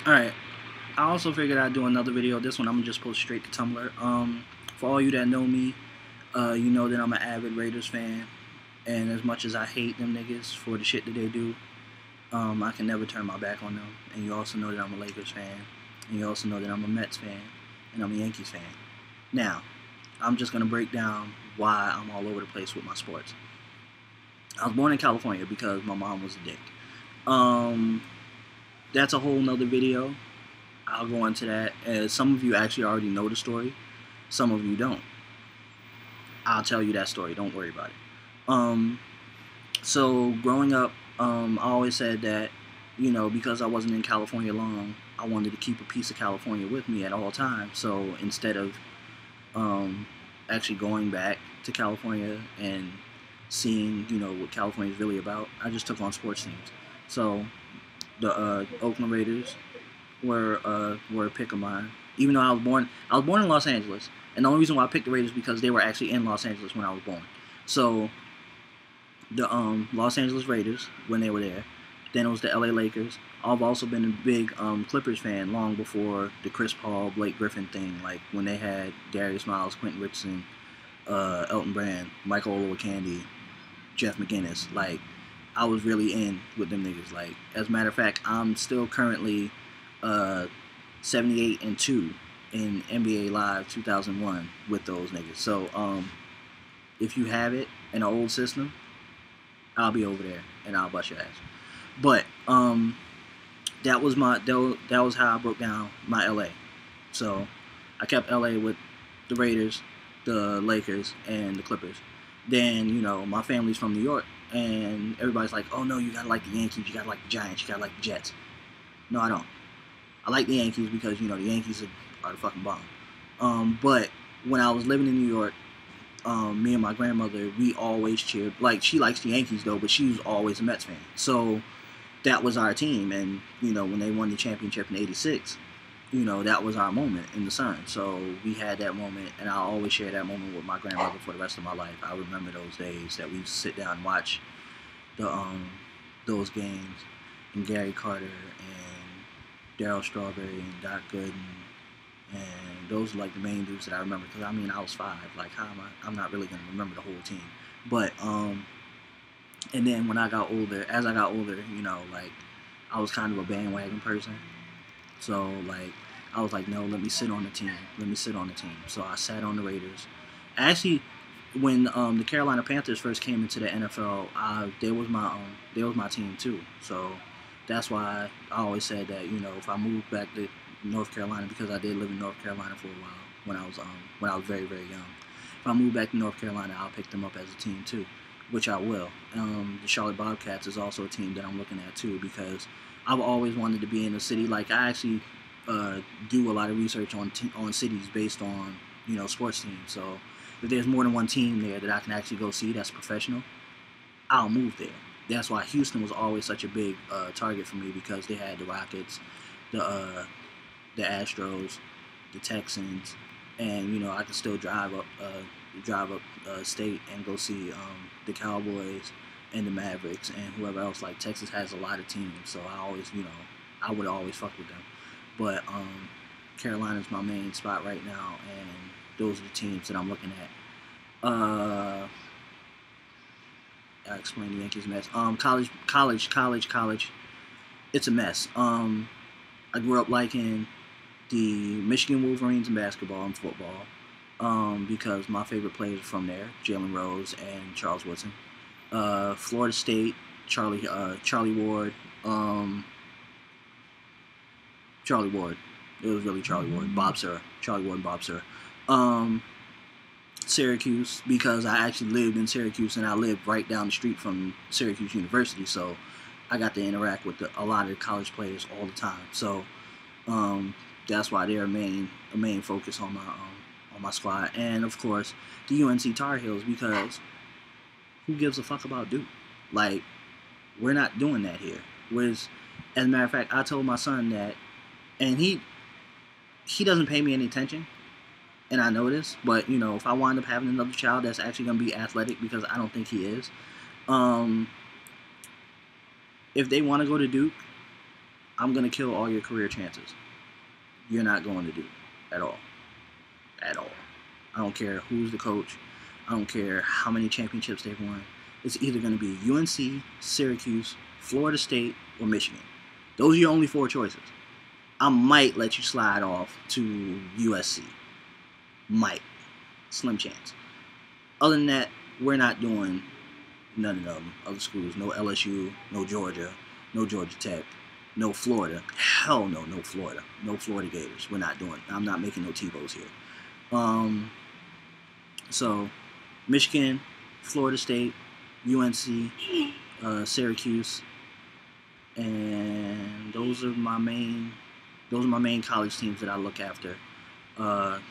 Alright, I also figured I'd do another video. This one I'm gonna just post straight to Tumblr. For all you that know me, you know that I'm an avid Raiders fan. And as much as I hate them niggas for the shit that they do, I can never turn my back on them. And you also know that I'm a Lakers fan. And you also know that I'm a Mets fan. And I'm a Yankees fan. Now, I'm just gonna break down why I'm all over the place with my sports. I was born in California because my mom was a dick. Um, that's a whole nother video. I'll go into that. As some of you actually already know the story, some of you don't. I'll tell you that story. Don't worry about it. Um, so growing up, I always said that, because I wasn't in California long, I wanted to keep a piece of California with me at all times. So instead of um, actually going back to California and seeing, what California is really about, I just took on sports teams. So the Oakland Raiders were a pick of mine. Even though I was born in Los Angeles, and the only reason why I picked the Raiders is because they were actually in Los Angeles when I was born. So the Los Angeles Raiders when they were there. Then it was the LA Lakers. I've also been a big Clippers fan long before the Chris Paul, Blake Griffin thing. Like when they had Darius Miles, Quentin Richardson, Elton Brand, Michael Olowokandi, Jeff McGinnis. Like I was really in with them niggas. Like as a matter of fact, I'm still currently uh, 78-2 in NBA Live 2001 with those niggas. So if you have it in an old system, I'll be over there and I'll bust your ass. But that was how I broke down my LA. So I kept LA with the Raiders, the Lakers, and the Clippers. Then my family's from New York, and everybody's like, "Oh no, you gotta like the Yankees, you gotta like the Giants, you gotta like the Jets." No, I don't. I like the Yankees because the Yankees are the fucking bomb. But when I was living in New York, me and my grandmother, we always cheered. Like she likes the Yankees though, but she was always a Mets fan. So that was our team, and when they won the championship in '86, that was our moment in the sun. So we had that moment, and I'll always share that moment with my grandmother for the rest of my life. I remember those days that we used to sit down and watch the those games, and Gary Carter and Darryl Strawberry and Doc Gooden, and those are like the main dudes that I remember. Because I was 5. Like how am I? I'm not really gonna remember the whole team, but and then when I got older, as I got older, like I was kind of a bandwagon person. So like I was like, no, let me sit on the team. Let me sit on the team. So I sat on the Raiders. Actually, when the Carolina Panthers first came into the NFL, they was my team too. So that's why I always said that if I moved back to North Carolina, because I did live in North Carolina for a while when I was very very young. If I move back to North Carolina, I'll pick them up as a team too, which I will. The Charlotte Bobcats is also a team that I'm looking at too, because I've always wanted to be in a city. Like I actually do a lot of research on cities based on sports teams. So if there's more than one team there that I can actually go see that's professional, I'll move there. That's why Houston was always such a big target for me, because they had the Rockets, the uh, the Astros, the Texans, and I could still drive up state and go see the Cowboys and the Mavericks and whoever else. Like Texas has a lot of teams, so I would always fuck with them. But Carolina's my main spot right now, and those are the teams that I'm looking at. I explained the Yankees mess. College. It's a mess. I grew up liking the Michigan Wolverines in basketball and football, because my favorite players are from there, Jalen Rose and Charles Woodson. Florida State, Charlie Ward, Charlie Ward. It was really Charlie Ward, Bob Sura, Charlie Ward, and Bob Sura. Um, Syracuse, because I actually lived in Syracuse and I lived right down the street from Syracuse University, so I got to interact with a lot of the college players all the time. So that's why they're a main focus on my squad, and of course the UNC Tar Heels, because who gives a fuck about Duke? Like we're not doing that here. As a matter of fact, I told my son that, and he doesn't pay me any attention, and I know this, but if I wind up having another child that's actually gonna be athletic, because I don't think he is, if they want to go to Duke, I'm going to kill all your career chances. You're not going to do at all. At all. I don't care who's the coach. I don't care how many championships they've won. It's either going to be UNC, Syracuse, Florida State, or Michigan. Those are your only 4 choices. I might let you slide off to USC. Might. Slim chance. Other than that, we're not doing none of them other schools. No LSU, no Georgia, no Georgia Tech, no Florida. Hell no, no Florida. No Florida Gators. We're not doing it. I'm not making no Tebows here. So, Michigan, Florida State, UNC, Syracuse, and those are my main college teams that I look after.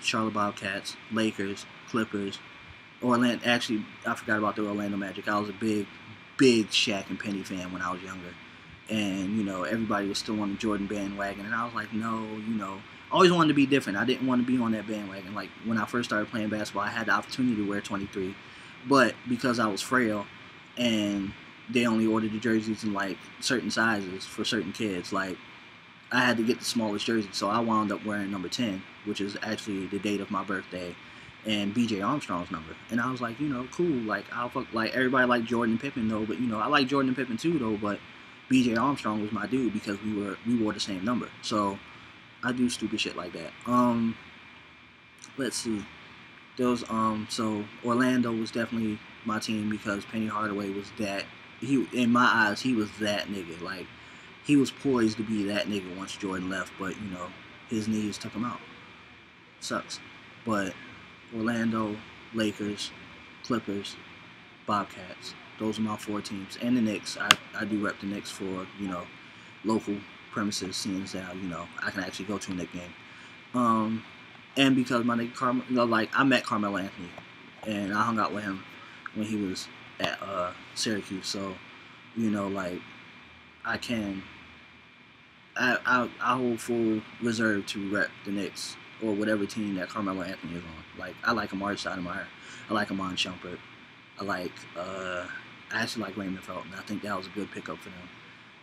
Charlotte Bobcats, Lakers, Clippers, Orlando. Actually, I forgot about the Orlando Magic. I was a big Shaq and Penny fan when I was younger, and everybody was still on the Jordan bandwagon, and I was like, no, I always wanted to be different. I didn't want to be on that bandwagon. Like when I first started playing basketball, I had the opportunity to wear 23, but because I was frail, and they only ordered the jerseys in like certain sizes for certain kids, like I had to get the smallest jersey, so I wound up wearing number 10, which is actually the date of my birthday, and B.J. Armstrong's number. And I was like, cool. Like everybody liked Jordan and Pippen though, but I like Jordan and Pippen too though. But B.J. Armstrong was my dude because we wore the same number. So I do stupid shit like that. Let's see. So Orlando was definitely my team because Penny Hardaway was that. In my eyes, he was that nigga. Like he was poised to be that nigga once Jordan left, but his knees took him out. Sucks. But Orlando, Lakers, Clippers, Bobcats. Those are my 4 teams. And the Knicks. I do rep the Knicks for, local premises, seeing as how, I can actually go to a Knicks game. And because my nigga I met Carmelo Anthony, and I hung out with him when he was at Syracuse. So, I hold full reserve to rep the Knicks or whatever team that Carmelo Anthony is on. Like, I like Amari Stoudemire. I like Amon Shumpert. I actually like Raymond Felton. I think that was a good pickup for them.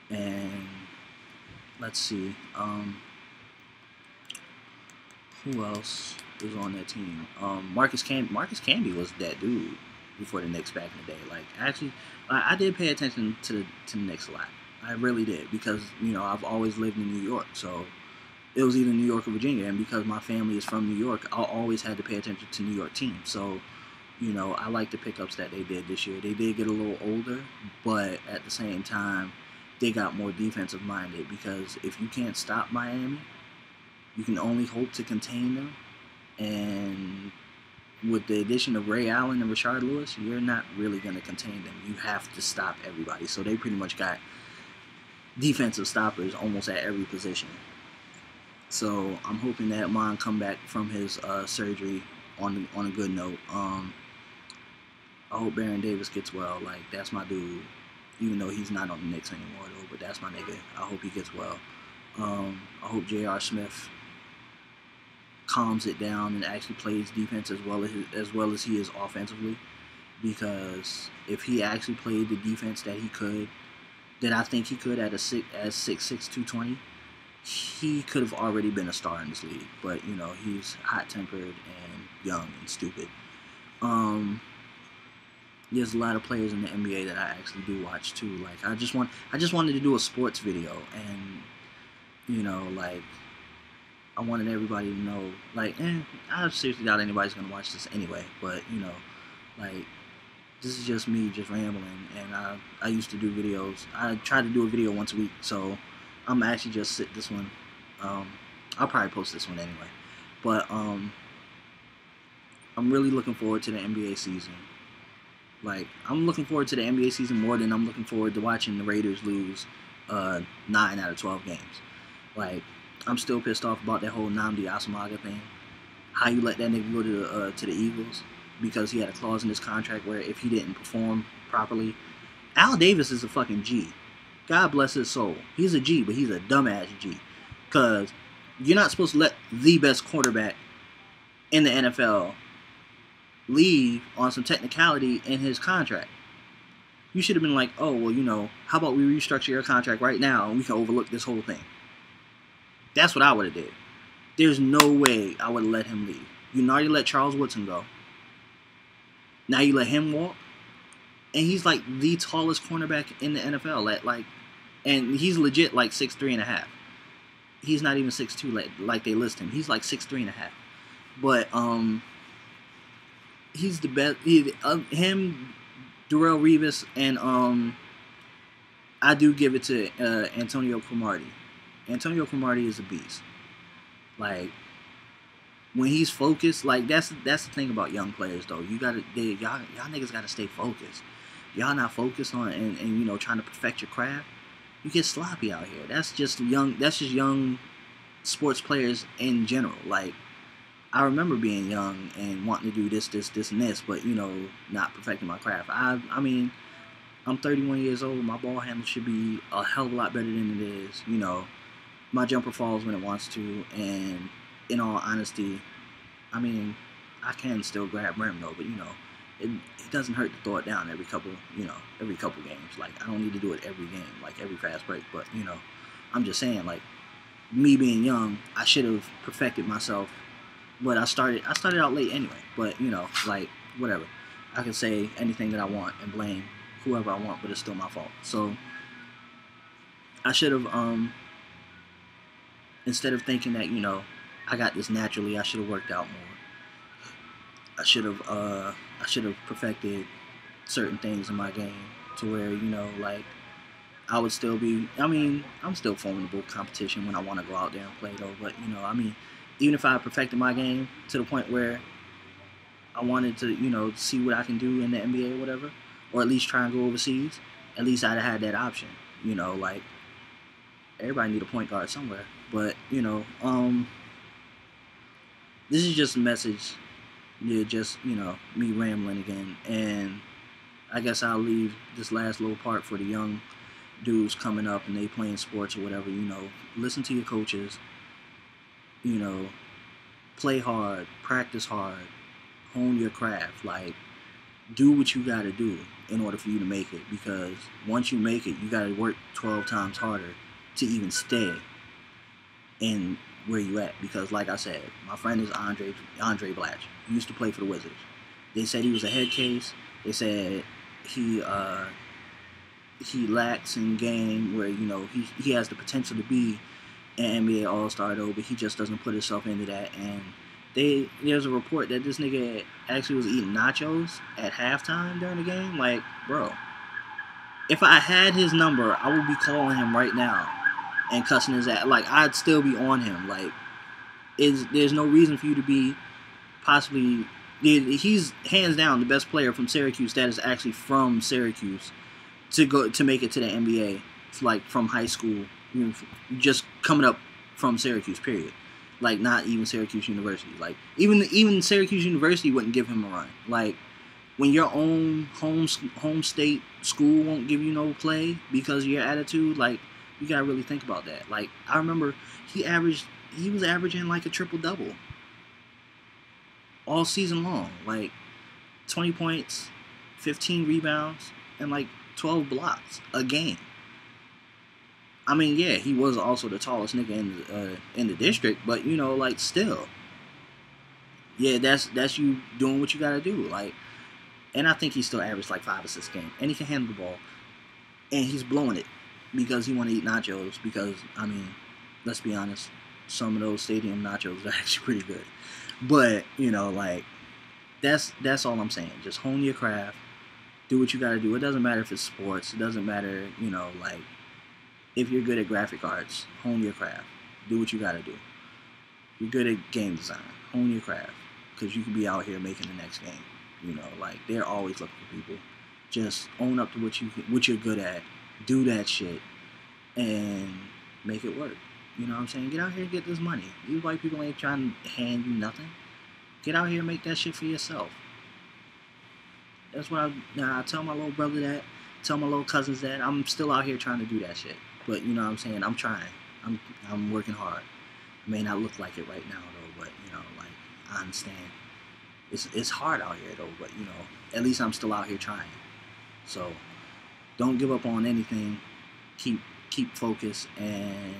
And let's see. Who else was on that team? Marcus Camby was that dude before the Knicks back in the day. Like, actually, I did pay attention to the Knicks a lot. I really did because, I've always lived in New York. So it was either New York or Virginia. And because my family is from New York, I always had to pay attention to New York teams. So, I like the pickups that they did this year. They did get a little older, but at the same time, they got more defensive minded because if you can't stop Miami, you can only hope to contain them. And with the addition of Ray Allen and Rashard Lewis, you're not really going to contain them. You have to stop everybody. So they pretty much got defensive stoppers almost at every position. So I'm hoping that Mon come back from his surgery on a good note. I hope Baron Davis gets well. Like, that's my dude. Even though he's not on the Knicks anymore, though. But that's my nigga. I hope he gets well. I hope J.R. Smith calms it down and actually plays defense as well as he is offensively. Because if he actually played the defense that I think he could at 6'6", 220, he could have already been a star in this league. But, he's hot-tempered and young and stupid. There's a lot of players in the NBA that I actually do watch too. Like, I just wanted to do a sports video, and I wanted everybody to know, I seriously doubt anybody's gonna watch this anyway. But this is just me just rambling, and I used to do videos. I try to do a video once a week, so I'm actually just sit this one. I'll probably post this one anyway, but I'm really looking forward to the NBA season. Like, I'm looking forward to the NBA season more than I'm looking forward to watching the Raiders lose 9 out of 12 games. Like, I'm still pissed off about that whole Nnamdi Asomugha thing. How you let that nigga go to the Eagles because he had a clause in his contract where if he didn't perform properly. Al Davis is a fucking G. God bless his soul. He's a G, but he's a dumbass G. Because you're not supposed to let the best quarterback in the NFL leave on some technicality in his contract. You should have been like, oh, well, how about we restructure your contract right now and we can overlook this whole thing. That's what I would have did. There's no way I would have let him leave. You already let Charles Woodson go. Now you let him walk, and he's like the tallest cornerback in the NFL. And he's legit like 6'3.5". He's not even 6'2" like they list him. He's like 6'3.5". But he's the best. Him, Darrelle Revis, and I do give it to Antonio Cromartie. Antonio Cromartie is a beast. Like, when he's focused, like that's the thing about young players though. Y'all niggas gotta stay focused. Y'all not focused on and trying to perfect your craft. You get sloppy out here. That's just young sports players in general. Like, I remember being young and wanting to do this, and this, but not perfecting my craft. I mean, I'm 31 years old. My ball handle should be a hell of a lot better than it is. My jumper falls when it wants to, and in all honesty, I mean, I can still grab rim though, but it doesn't hurt to throw it down every couple games. Like, I don't need to do it every game, like every fast break, but I'm just saying, like, me being young, I should have perfected myself, but I started out late anyway. But like, whatever, I can say anything that I want and blame whoever I want, but it's still my fault. So I should have instead of thinking that I got this naturally, I should have worked out more. I should have perfected certain things in my game to where like I would still be. I mean, I'm still formidable competition when I want to go out there and play though. But I mean, even if I perfected my game to the point where I wanted to see what I can do in the NBA or whatever, or at least try and go overseas, at least I'd have had that option. Like, everybody need a point guard somewhere. But this is just a message. Yeah, just me rambling again, and I guess I'll leave this last little part for the young dudes coming up and they playing sports or whatever. Listen to your coaches. Play hard, practice hard, hone your craft. Like, do what you got to do in order for you to make it. Because once you make it, you got to work 12 times harder to even stay in where you at. Because like I said, my friend is Andre Blatche. He used to play for the Wizards. They said he was a head case. They said he lacks in game where he has the potential to be an NBA All-Star though, but he just doesn't put himself into that. And there's a report that this nigga actually was eating nachos at halftime during the game. Like, bro, if I had his number, I would be calling him right now and cussing his ass. Like, I'd still be on him. Like, there's no reason for you to be possibly. He's hands down the best player from Syracuse that is actually from Syracuse to make it to the NBA. It's like from high school, just coming up from Syracuse. Period. Like, not even Syracuse University. Like, even Syracuse University wouldn't give him a run. Like, when your own home state school won't give you no play because of your attitude, like, you gotta really think about that. Like, I remember he was averaging like a triple-double all season long. Like, 20 points, 15 rebounds, and like 12 blocks a game. I mean, yeah, he was also the tallest nigga in the district, but like, still, yeah, that's you doing what you gotta do. Like, and I think he still averaged like 5 assists a game, and he can handle the ball, and he's blowing it because he want to eat nachos. Because, I mean, let's be honest, some of those stadium nachos are actually pretty good. But like, that's all I'm saying. Just hone your craft, do what you gotta do. It doesn't matter if it's sports. It doesn't matter, like, if you're good at graphic arts, hone your craft. Do what you gotta do. You're good at game design, hone your craft, because you can be out here making the next game. Like, they're always looking for people. Just own up to what you're good at. Do that shit and make it work. You know what I'm saying? Get out here and get this money. These white people ain't trying to hand you nothing. Get out here and make that shit for yourself. That's what I tell my little brother that. Tell my little cousins that. I'm still out here trying to do that shit. But you know what I'm saying? I'm trying. I'm working hard. It may not look like it right now though, but like, I understand. It's hard out here though, but at least I'm still out here trying. So don't give up on anything. Keep focused, and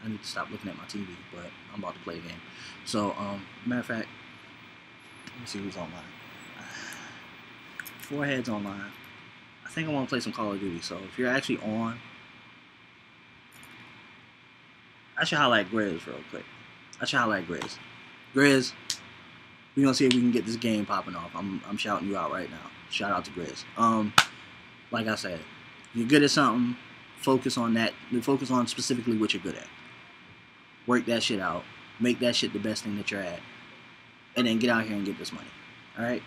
I need to stop looking at my TV, but I'm about to play a game. So, matter of fact, let me see who's online. Forehead's online. I think I want to play some Call of Duty. So if you're actually on, I should highlight Grizz real quick. Grizz. Grizz, we're gonna see if we can get this game popping off. I'm shouting you out right now. Shout out to Grizz. Like I said, if you're good at something, focus on that. Focus on specifically what you're good at. Work that shit out. Make that shit the best thing that you're at. And then get out here and get this money. Alright?